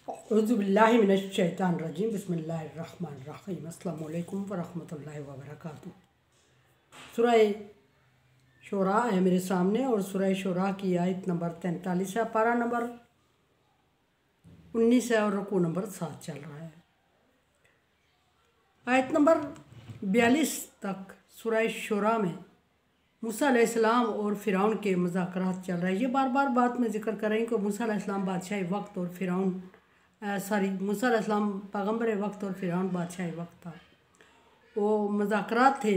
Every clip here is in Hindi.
औज़ुबिल्लाहिमिनश्शैतानिर्रजीम बिस्मिल्लाहिर्रहमानिर्रहीम अस्सलामु अलैकुम वरहमतुल्लाहि वबरकातुहू। सूरह शूरा है मेरे सामने और सूरह शूरा की आयत नंबर 43 है, पारा नंबर 19 है और रुकू नंबर 7 चल रहा है। आयत नंबर 42 तक सूरह शूरा में मूसा अलैहिस्सलाम और फ़िरौन के मुज़ाकरात चल रहे हैं। ये बार बार बात में ज़िक्र कर रही हूँ कि मूसा अलैहिस्सलाम बादशाह वक्त और फ़िरौन मूसा अलैहिस्सलाम पैगम्बर वक्त और फ़िरौन बादशाह वक्त था। वो मुज़ाकरात थे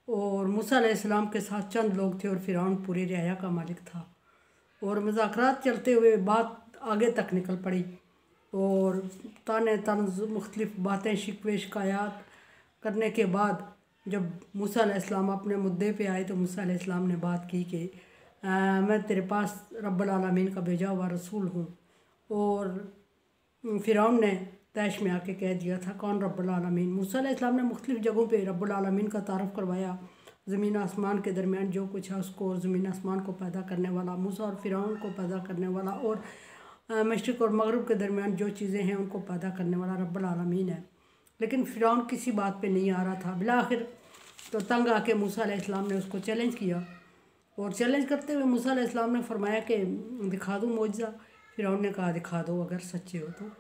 और मूसा अलैहिस्सलाम के साथ चंद लोग थे और फ़िरौन पूरी रियाया का मालिक था। और मुज़ाकरात चलते हुए बात आगे तक निकल पड़ी और ताने तंज़ मुख्तलिफ़ बातें शिकवे शिकायत करने के बाद जब मूसा अलैहिस्सलाम अपने मुद्दे पे आए तो मूसा अलैहिस्सलाम ने बात की कि मैं तेरे पास रब्बुल आलमीन का भेजा हुआ रसूल हूँ। और फ़िरौन ने तैश में आके कह दिया था कौन रब्बुल आलमीन। मूसा अलैहिस्सलाम ने मुख्तलिफ़ जगहों पे रब्बुल आलमीन का तारफ़ करवाया, ज़मीन आसमान के दरमियान जो कुछ है उसको, और ज़मीन आसमान को पैदा करने वाला, मूसा और फ़िरौन को पैदा करने वाला, और मशरिक़ और मग़रिब के दरमियान जो चीज़ें हैं उनको पैदा करने वाला रब्बुल आलमीन है। लेकिन फ़िरौन किसी बात पे नहीं आ रहा था। बिलाखिर तो तंग आके मूसा अलैहिस्सलाम ने उसको चैलेंज किया और चैलेंज करते हुए मूसा अलैहिस्सलाम ने फरमाया कि दिखा दूँ मौजज़ा। फ़िरौन ने कहा दिखा दो अगर सच्चे हो तो।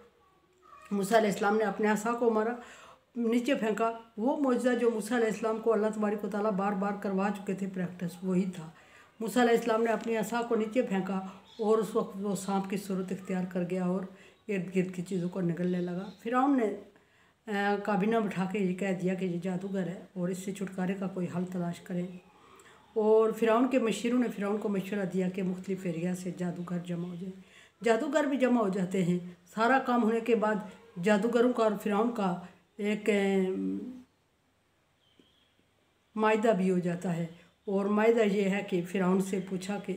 मूसा अलैहिस्सलाम ने अपने असा को मारा, नीचे फेंका। वो मौजज़ा जो मूसा अलैहिस्सलाम को अल्लाह तबारक व तआला बार बार करवा चुके थे प्रैक्टिस, वही था। मूसा अलैहिस्सलाम ने अपनी असा को नीचे फेंका और उस वक्त वो सांप की सूरत इख्तियार कर गया और इर्द गिर्द की चीज़ों को निगलने लगा। फ़िरौन ने काबीना बिठा के ये कह दिया कि ये जादूगर है और इससे छुटकारे का कोई हल तलाश करें। और फ़िरौन के मशीरों ने फ़िरौन को मशवरा दिया कि मुख्तलिफ एरिया से जादूगर जमा हो जाए। जादूगर भी जमा हो जाते हैं। सारा काम होने के बाद जादूगरों का और फ़िरौन का एक मायदा भी हो जाता है। और मायदा ये है कि फ़िरौन से पूछा कि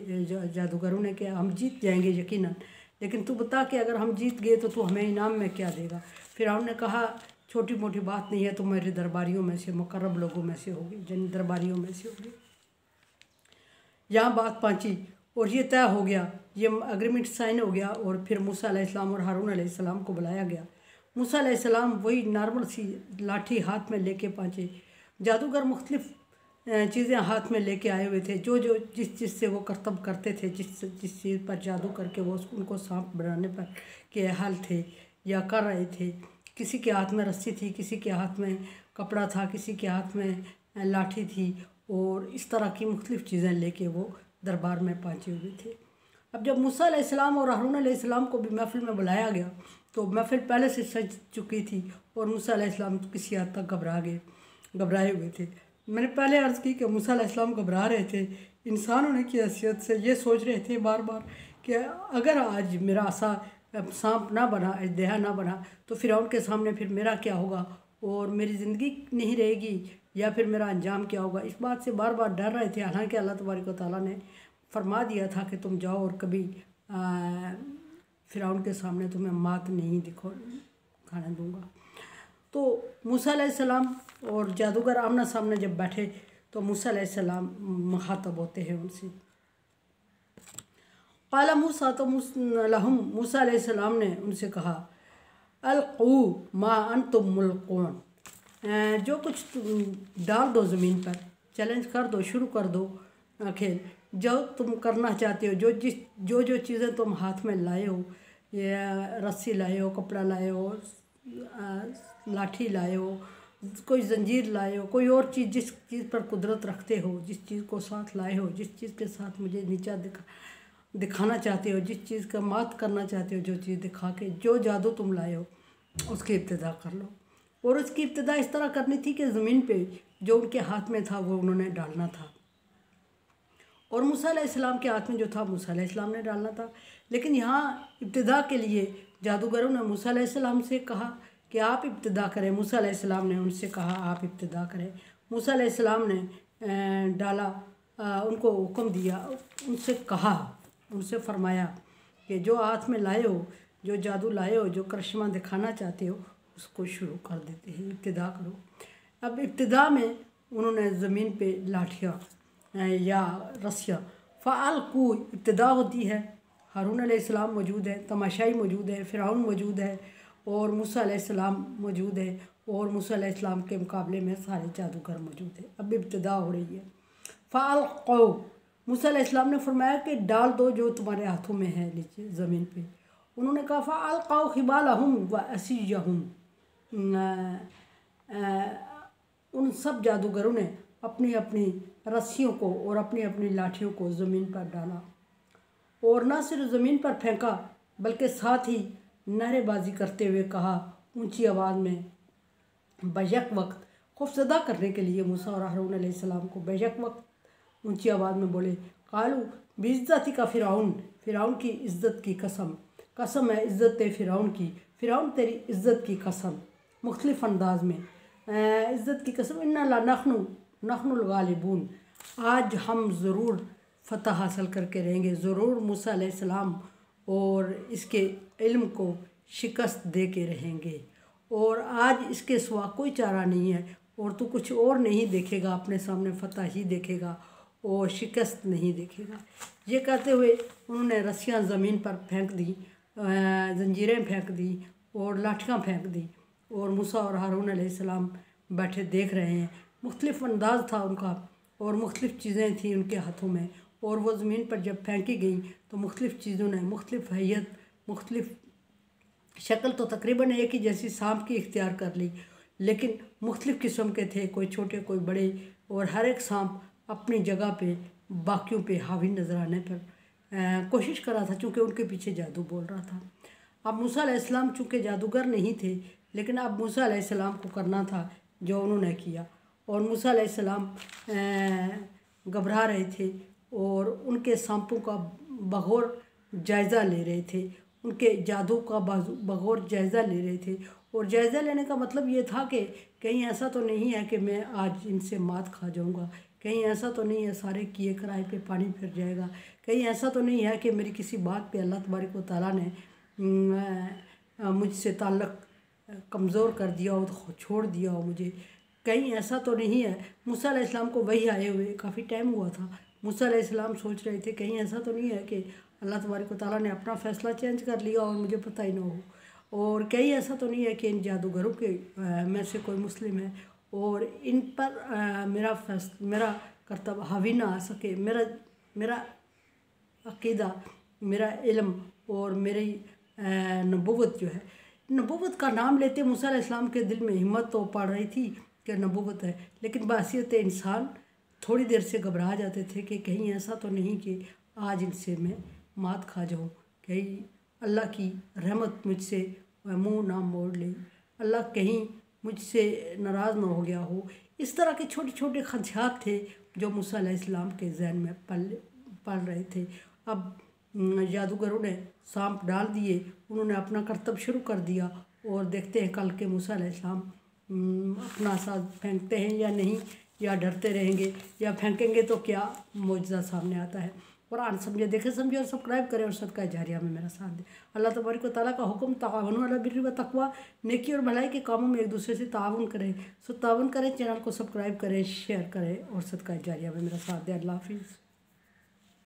जादूगरों ने कि हम जीत जाएंगे यकीनन, लेकिन तू बता कि अगर हम जीत गए तो तू हमें इनाम में क्या देगा। फ़िरौन ने कहा छोटी मोटी बात नहीं है, तो मेरे दरबारियों में से, मुकर्रब लोगों में से होगी, जिन दरबारियों में से होगी। यहाँ बात पहुँची और ये तय हो गया, ये अग्रीमेंट साइन हो गया। और फिर मूसा अलैहिस्सलाम और हारून अलैहिस्सलाम को बुलाया गया। मूसा अलैहिस्सलाम वही नॉर्मल सी लाठी हाथ में लेके पहुँचे। जादूगर मुख्तलिफ चीज़ें हाथ में लेके आए हुए थे, जो जो जिस चीज़ से वो करतब करते थे, जिस चीज़ पर जादू करके वो उनको सांप बनाने पर के अहल थे या कर रहे थे। किसी के हाथ में रस्सी थी, किसी के हाथ में कपड़ा था, किसी के हाथ में लाठी थी, और इस तरह की मुख्तलिफ़ चीज़ें लेके वो दरबार में पहुँचे हुए थे। अब जब मूसा अलैहिस्सलाम और हारून अलैहिस्सलाम को भी महफिल में बुलाया गया तो महफिल पहले से सज चुकी थी और मूसा अलैहिस्सलाम किसी हद तक घबराए हुए थे। मैंने पहले अर्ज़ की कि मूसा अलैहिस्सलाम घबरा रहे थे, इंसान होने की हैसियत से ये सोच रहे थे बार बार कि अगर आज मेरा आसा सांप ना बना, अजदहा ना बना, तो फ़िरौन के सामने फिर मेरा क्या होगा और मेरी ज़िंदगी नहीं रहेगी या फिर मेरा अंजाम क्या होगा। इस बात से बार बार डर रहे थे। हालांकि अल्लाह तबारक व तआला ने फरमा दिया था कि तुम जाओ और कभी फ़िरौन के सामने तुम्हें मात नहीं खाने दूंगा। तो मूसा अलैहिस्सलाम और जादूगर आमना सामने जब बैठे तो मूसा अलैहिस्सलाम मुखातब होते हैं उनसे। क़ाला मूसा, तो मूसा अलैहिस्सलाम ने उनसे कहा अलक़ू मा अंतुम मुल्क़ून, जो कुछ डाल दो ज़मीन पर, चैलेंज कर दो, शुरू कर दो खेल, जो तुम करना चाहते हो, जो चीज़ें तुम हाथ में लाए हो, या रस्सी लाए हो, कपड़ा लाए हो, लाठी लाए हो, कोई जंजीर लाए हो, कोई और चीज़ जिस चीज़ पर कुदरत रखते हो, जिस चीज़ को साथ लाए हो, जिस चीज़ के साथ मुझे नीचा दिखाना चाहते हो, जिस चीज़ का मात करना चाहते हो, जो चीज़ दिखा के जो जादू तुम लाए हो उसकी इब्तिदा कर लो। और उसकी इब्तिदा इस तरह करनी थी कि ज़मीन पे जो उनके हाथ में था वो उन्होंने डालना था, और मूसा अलैहिस्सलाम के हाथ में जो था मूसा अलैहिस्सलाम ने डालना था। लेकिन यहाँ इब्तिदा के लिए जादूगरों ने मूसा अलैहिस्सलाम से कहा कि आप इब्तिदा करें। मूसा अलैहिस्सलाम ने उनसे कहा आप इब्तिदा करें। मूसा अलैहिस्सलाम ने डाला, उनको हुक्म दिया, उनसे कहा, उनसे फरमाया कि जो हाथ में लाए हो, जो जादू लाए हो, जो करिश्मा दिखाना चाहते हो, उसको शुरू कर देते हैं, इब्तिदा करो। अब इब्तिदा में उन्होंने ज़मीन पे लाठियाँ या रस्सियाँ, फ़ालकू इब्तिदा होती है, हारून अलैहिस्सलाम मौजूद है, तमाशाई मौजूद है, फ़िरौन मौजूद है और मूसा अलैहिस्सलाम मौजूद है और मूसा अलैहिस्सलाम के मुकाबले में सारे जादूगर मौजूद है। अब इब्तिदा हो रही है। फ़अल्क़ौ, मूसा अलैहिस्सलाम ने फरमाया कि डाल दो जो तुम्हारे हाथों में है नीचे ज़मीन पे। उन्होंने कहा फ़अल्क़ौ ख़िबालहुम व असियहुम, उन सब जादूगरों ने अपनी अपनी रस्सियों को और अपनी अपनी लाठियों को ज़मीन पर डाला और न सिर्फ ज़मीन पर फेंका बल्कि साथ ही नारेबाजी करते हुए कहा ऊंची आवाज़ में, बेशक वक्त खौफज़दा करने के लिए मूसा और हारून अलैहिस्सलाम को बेशक वक्त ऊंची आवाज़ में बोले, कालू बेइज्जती का फ़िरौन, फ़िरौन की इज़्ज़त की कसम, कसम है इज़्ज़त फ़िरौन की, फ़िरौन तेरी इज़्ज़त की कसम। मुख्तलिफ़ अंदाज में इज़्ज़त की कसम, इन्ना ला नहनुल गालिबून, आज हम ज़रूर फ़तह हासिल करके रहेंगे, ज़रूर मूसा अलैहिस्सलाम और इसके इल्म को शिकस्त दे के रहेंगे और आज इसके सिवा कोई चारा नहीं है और तू कुछ और नहीं देखेगा, अपने सामने फ़तह ही देखेगा और शिकस्त नहीं देखेगा। ये कहते हुए उन्होंने रस्सियाँ ज़मीन पर फेंक दी, जंजीरें फेंक दी और लाठियाँ फेंक दी और मूसा और हारून अलैहिस्सलाम बैठे देख रहे हैं। मुख्तलिफ़ अंदाज़ था उनका और मुख्तलिफ़ चीज़ें थी उनके हाथों में और वो ज़मीन पर जब फेंकी गई तो मुख्तलिफ़ चीज़ों ने मुख्तलिफ़ हैयत, मुख्तलिफ़ शक्ल तो तकरीबन एक ही जैसी सांप की इख्तियार कर ली, लेकिन मुख्तलिफ़ किस्म के थे, कोई छोटे कोई बड़े, और हर एक सांप अपनी जगह पे बाकियों पे हावी नज़र आने पर कोशिश कर रहा था, चूँकि उनके पीछे जादू बोल रहा था। अब मूसा अलैहिस्सलाम चूँकि जादूगर नहीं थे, लेकिन अब मूसा अलैहिस्सलाम को करना था जो उन्होंने किया और मूसा अलैहिस्सलाम घबरा रहे थे और उनके सांपों का बगौर जायज़ा ले रहे थे, उनके जादू का बगौर जायज़ा ले रहे थे। और जायज़ा लेने का मतलब ये था कि कहीं ऐसा तो नहीं है कि मैं आज इनसे मात खा जाऊंगा, कहीं ऐसा तो नहीं है सारे किए कराए पे पानी फिर जाएगा, कहीं ऐसा तो नहीं है कि मेरी किसी बात पे अल्लाह तबारक व तआला ने मुझसे ताल्लुक़ कमज़ोर कर दिया हो, तो छोड़ दिया हो मुझे, कहीं ऐसा तो नहीं है। मूसा अलैहिस्सलाम को वही आए हुए काफ़ी टाइम हुआ था। मूसा अलैहिस्सलाम सोच रहे थे कहीं ऐसा तो नहीं है कि अल्लाह तबारक व तआला ने अपना फ़ैसला चेंज कर लिया और मुझे पता ही ना हो, और कहीं ऐसा तो नहीं है कि इन जादूगरों के में से कोई मुस्लिम है और इन पर मेरा कर्तव्य हावी ना आ सके, मेरा अक़ीदा, मेरा इल्म और मेरी नबूवत जो है, नबूवत का नाम लेते मूसा अलैहिस्सलाम के दिल में हिम्मत तो पड़ रही थी कि नबूवत है, लेकिन बहसीयत इंसान थोड़ी देर से घबरा जाते थे कि कहीं ऐसा तो नहीं कि आज इनसे मैं मात खा जाऊँ, कहीं अल्लाह की रहमत मुझसे मुँह ना मोड़ ले, अल्लाह कहीं मुझसे नाराज़ ना हो गया हो। इस तरह के छोटे छोटे खदशात थे जो मूसा अलैहिस्सलाम के ज़हन में पल रहे थे। अब जादूगरों ने सांप डाल दिए, उन्होंने अपना करतब शुरू कर दिया और देखते हैं कल के मूसा अलैहिस्सलाम अपना साथ फेंकते हैं या नहीं, या डरते रहेंगे, या फेंकेंगे तो क्या मौजज़ा सामने आता है। कुरान समझे, देखे समझे और सब्सक्राइब करें और सदका जारिया में मेरा साथ दें। अल्लाह तबारक व तआला का हुक्म तावनु अला बिर्रि व तक़वा, नेकी और भलाई के कामों में एक दूसरे से ताउन करें। सो ताउन करें, चैनल को सब्सक्राइब करें, शेयर करें और सदका जारिया में मेरा साथ दें। अल्लाह हाफिज़।